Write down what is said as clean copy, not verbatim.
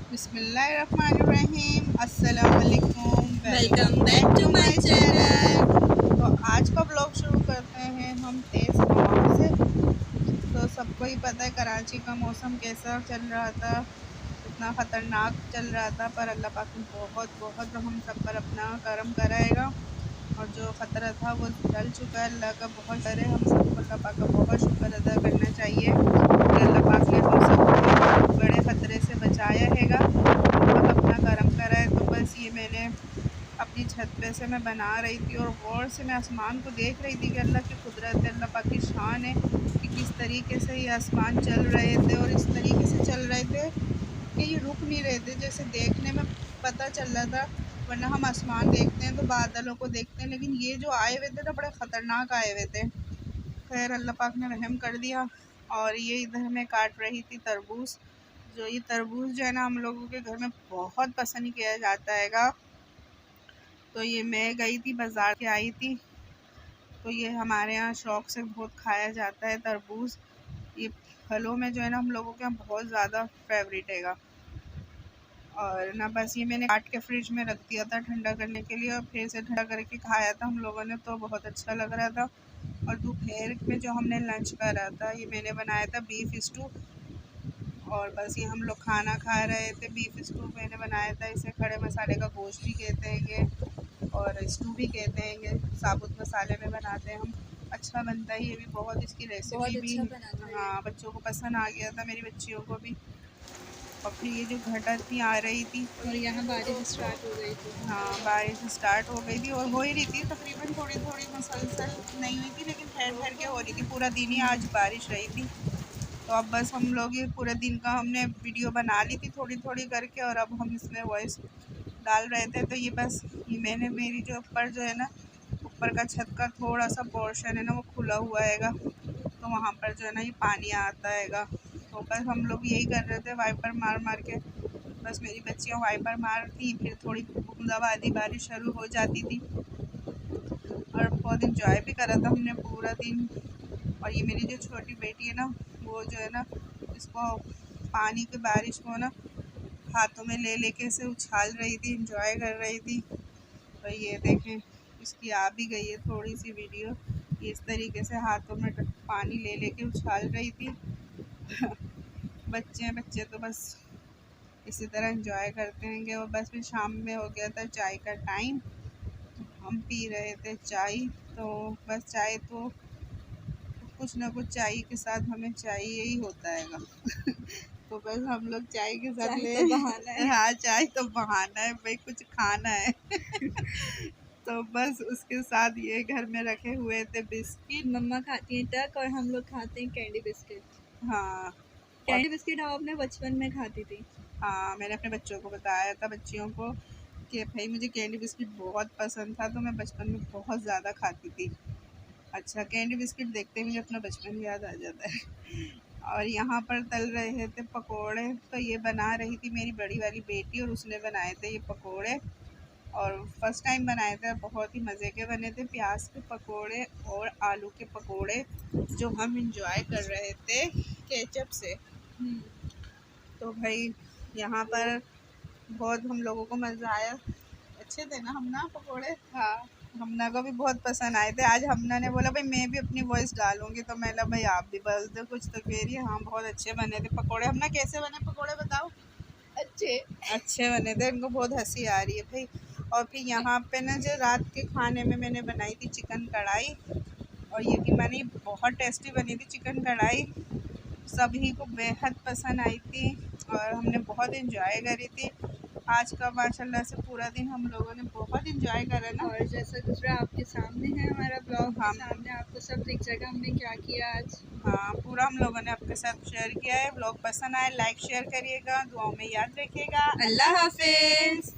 बिस्मिल्लाहिर्रहमानिर्रहीम, अस्सलाम वालेकुम, welcome back to my channel. तो आज का ब्लॉग शुरू करते हैं हम तेज़ हवाओं से। तो सबको ही पता है कराची का मौसम कैसा चल रहा था, इतना ख़तरनाक चल रहा था, पर अल्लाह पाक ने बहुत बहुत हम सब पर अपना करम कराएगा और जो ख़तरा था वो टल चुका है। अल्लाह का बहुत शुक्र है, हम सबको अल्लाह पाक का बहुत शुक्र अदा करना चाहिए कि अल्लाह पाक ने हम सबको बड़े ख़तरे से बचाया हैगा, बहुत अपना करम करा है। तो बस ये मैंने अपनी छत पे से मैं बना रही थी और गौर से मैं आसमान को देख रही थी कि अल्लाह की कुदरत है, अल्लाह पाक की शान है कि किस तरीके से ये आसमान चल रहे थे और इस तरीके से चल रहे थे कि ये रुक नहीं रहे थे। जैसे देखने में पता चल रहा था, वरना हम आसमान देखते हैं तो बादलों को देखते हैं, लेकिन ये जो आए हुए थे ना बड़े ख़तरनाक आए हुए थे। खैर अल्लाह पाक ने रहम कर दिया। और ये इधर मैं काट रही थी तरबूज। जो ये तरबूज जो है ना हम लोगों के घर में बहुत पसंद किया जाता हैगा। तो ये मैं गई थी बाज़ार के आई थी, तो ये हमारे यहाँ शौक़ से बहुत खाया जाता है तरबूज। ये फलों में जो है ना हम लोगों के यहाँ बहुत ज़्यादा फेवरेट हैगा। और ना बस ये मैंने काट के फ्रिज में रख दिया था ठंडा करने के लिए, और फिर से ठंडा करके खाया था हम लोगों ने, तो बहुत अच्छा लग रहा था। और दोपहर में जो हमने लंच करा था, ये मैंने बनाया था बीफ स्टू। और बस ये हम लोग खाना खा रहे थे। बीफ स्टू मैंने बनाया था, इसे खड़े मसाले का गोश्त भी कहते हैं ये, और स्टू भी कहते हैं ये, साबुत मसाले में बनाते हैं हम। अच्छा बनता है ये भी बहुत, इसकी रेसिपी भी अच्छा बना था। हाँ बच्चों को पसंद आ गया था, मेरी बच्चियों को भी। और फिर ये जो घटा थी आ रही थी, और यहाँ बारिश स्टार्ट हो गई थी। हाँ बारिश स्टार्ट हो गई थी और हो ही रही थी तकरीबन, थोड़ी थोड़ी मुसलसल नहीं हुई थी लेकिन ठहर ठहर के हो रही थी। पूरा दिन ही आज बारिश रही थी। तो अब बस हम लोग ये पूरे दिन का हमने वीडियो बना ली थी थोड़ी थोड़ी करके, और अब हम इसमें वॉइस डाल रहे थे। तो ये बस ये मैंने मेरी जो ऊपर जो है ना, ऊपर का छत का थोड़ा सा पोर्शन है ना वो खुला हुआ हैगा, तो वहाँ पर जो है ना ये पानी आता हैगा। तो बस हम लोग यही कर रहे थे, वाइपर मार मार के। बस मेरी बच्चियाँ वाइपर मारती, फिर थोड़ी बूंदाबांदी बारिश शुरू हो जाती थी, और बहुत इंजॉय भी करा था हमने पूरा दिन। और ये मेरी जो छोटी बेटी है ना, वो जो है ना इसको पानी के बारिश को ना हाथों में ले लेके इसे उछाल रही थी, इंजॉय कर रही थी। तो ये देखें, इसकी आ भी गई है थोड़ी सी वीडियो। ये इस तरीके से हाथों में पानी ले लेके उछाल रही थी। बच्चे तो बस इसी तरह इंजॉय करते हैं। और बस फिर शाम में हो गया था चाय का टाइम, हम पी रहे थे चाय। तो बस चाय तो कुछ ना कुछ चाय के साथ हमें चाहिए ही होता हैगा। तो बस हम लोग चाय के साथ ले तो बहाना है। हाँ चाय तो बहाना है भाई, कुछ खाना है। तो बस उसके साथ ये घर में रखे हुए थे बिस्किट। मम्मा खाती हैं टक और हम लोग खाते हैं कैंडी बिस्किट। हाँ और कैंडी बिस्किट आप अपने बचपन में खाती थी? हाँ मैंने अपने बच्चों को बताया था, बच्चियों को, कि भाई मुझे कैंडी बिस्किट बहुत पसंद था, तो मैं बचपन में बहुत ज़्यादा खाती थी। अच्छा, कैंडी बिस्किट देखते ही मुझे अपना बचपन याद आ जाता है। और यहाँ पर तल रहे थे पकोड़े। तो ये बना रही थी मेरी बड़ी वाली बेटी, और उसने बनाए थे ये पकोड़े, और फर्स्ट टाइम बनाए थे, बहुत ही मज़े के बने थे। प्याज के पकोड़े और आलू के पकोड़े जो हम इंजॉय कर रहे थे केचप से। तो भाई यहाँ पर बहुत हम लोगों को मज़ा आया। अच्छे थे ना हमना पकोड़े? हाँ हमना को भी बहुत पसंद आए थे। आज हमना ने बोला भाई मैं भी अपनी वॉइस डालूंगी, तो मैं बोला भाई आप भी बोल दो कुछ। तो कह रही है हाँ बहुत अच्छे बने थे पकोड़े। हमना कैसे बने पकोड़े बताओ? अच्छे बने थे, इनको बहुत हंसी आ रही है भाई। और फिर यहाँ पे ना जो रात के खाने में मैंने बनाई थी चिकन कढ़ाई, और यकीन मानिए बहुत टेस्टी बनी थी चिकन कढ़ाई, सभी को बेहद पसंद आई थी और हमने बहुत इंजॉय करी थी। आज का माशाल्लाह से पूरा दिन हम लोगों ने बहुत इंजॉय करा ना। और जैसा दूसरा आपके सामने है हमारा ब्लॉग के हम सामने, आपको सब दिख जाएगा हमने क्या किया आज। हाँ पूरा हम लोगों ने आपके साथ शेयर किया है। ब्लॉग पसंद आए लाइक शेयर करिएगा, दुआओं में याद रखिएगा। अल्लाह हाफिज़।